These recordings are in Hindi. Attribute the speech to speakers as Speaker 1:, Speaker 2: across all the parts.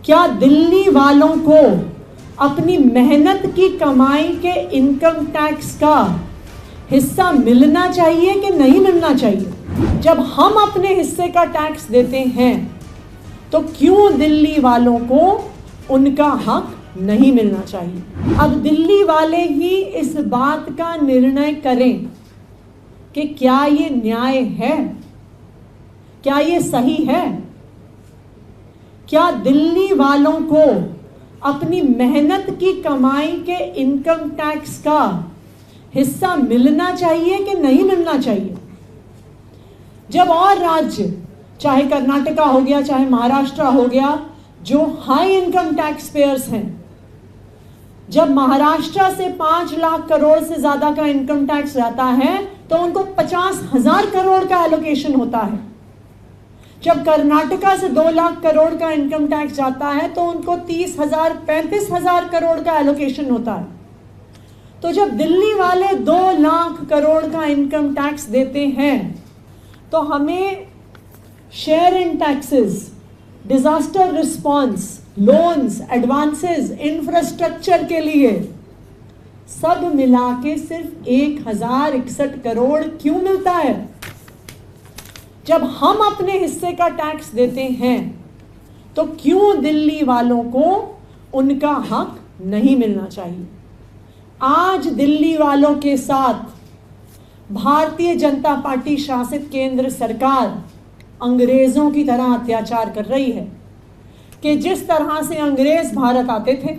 Speaker 1: क्या दिल्ली वालों को अपनी मेहनत की कमाई के इनकम टैक्स का हिस्सा मिलना चाहिए कि नहीं मिलना चाहिए? जब हम अपने हिस्से का टैक्स देते हैं तो क्यों दिल्ली वालों को उनका हक नहीं मिलना चाहिए? अब दिल्ली वाले ही इस बात का निर्णय करें कि क्या ये न्याय है, क्या ये सही है? क्या दिल्ली वालों को अपनी मेहनत की कमाई के इनकम टैक्स का हिस्सा मिलना चाहिए कि नहीं मिलना चाहिए? जब और राज्य, चाहे कर्नाटका हो गया, चाहे महाराष्ट्र हो गया, जो हाई इनकम टैक्स पेयर्स हैं, जब महाराष्ट्र से 5 लाख करोड़ से ज्यादा का इनकम टैक्स जाता है तो उनको 50,000 करोड़ का एलोकेशन होता है। जब कर्नाटका से 2 लाख करोड़ का इनकम टैक्स जाता है तो उनको 30,000 35,000 करोड़ का एलोकेशन होता है। तो जब दिल्ली वाले 2 लाख करोड़ का इनकम टैक्स देते हैं तो हमें share in taxes, disaster response, loans, advances, infrastructure के लिए सब मिला के सिर्फ 1061 करोड़ क्यों मिलता है? जब हम अपने हिस्से का टैक्स देते हैं तो क्यों दिल्ली वालों को उनका हक नहीं मिलना चाहिए? आज दिल्ली वालों के साथ भारतीय जनता पार्टी शासित केंद्र सरकार अंग्रेजों की तरह अत्याचार कर रही है कि जिस तरह से अंग्रेज भारत आते थे,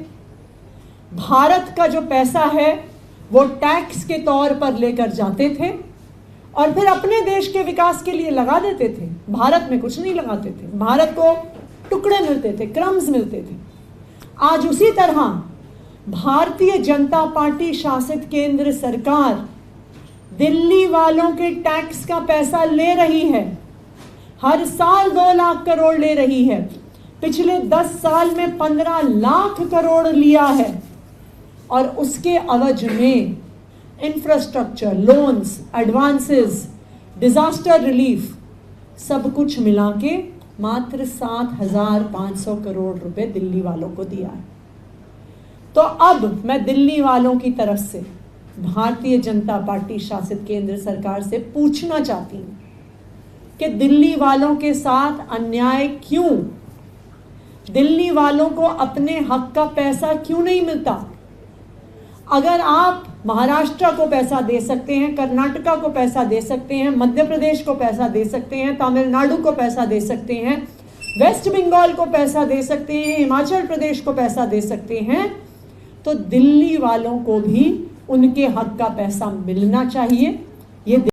Speaker 1: भारत का जो पैसा है वो टैक्स के तौर पर लेकर जाते थे और फिर अपने देश के विकास के लिए लगा देते थे। भारत में कुछ नहीं लगाते थे, भारत को टुकड़े मिलते थे, क्रम्स मिलते थे। आज उसी तरह भारतीय जनता पार्टी शासित केंद्र सरकार दिल्ली वालों के टैक्स का पैसा ले रही है। हर साल 2 लाख करोड़ ले रही है। पिछले 10 साल में 15 लाख करोड़ लिया है और उसके अवज में infrastructure, loans, advances, disaster relief सब कुछ मिला के मात्र 7,500 करोड़ रुपए दिल्ली वालों को दिया है। तो अब मैं दिल्ली वालों की तरफ से भारतीय जनता पार्टी शासित केंद्र सरकार से पूछना चाहती हूँ कि दिल्ली वालों के साथ अन्याय क्यों? दिल्ली वालों को अपने हक का पैसा क्यों नहीं मिलता? अगर आप महाराष्ट्र को पैसा दे सकते हैं, कर्नाटका को पैसा दे सकते हैं, मध्य प्रदेश को पैसा दे सकते हैं, तमिलनाडु को पैसा दे सकते हैं, वेस्ट बंगाल को पैसा दे सकते हैं, हिमाचल प्रदेश को पैसा दे सकते हैं, तो दिल्ली वालों को भी उनके हक का पैसा मिलना चाहिए। ये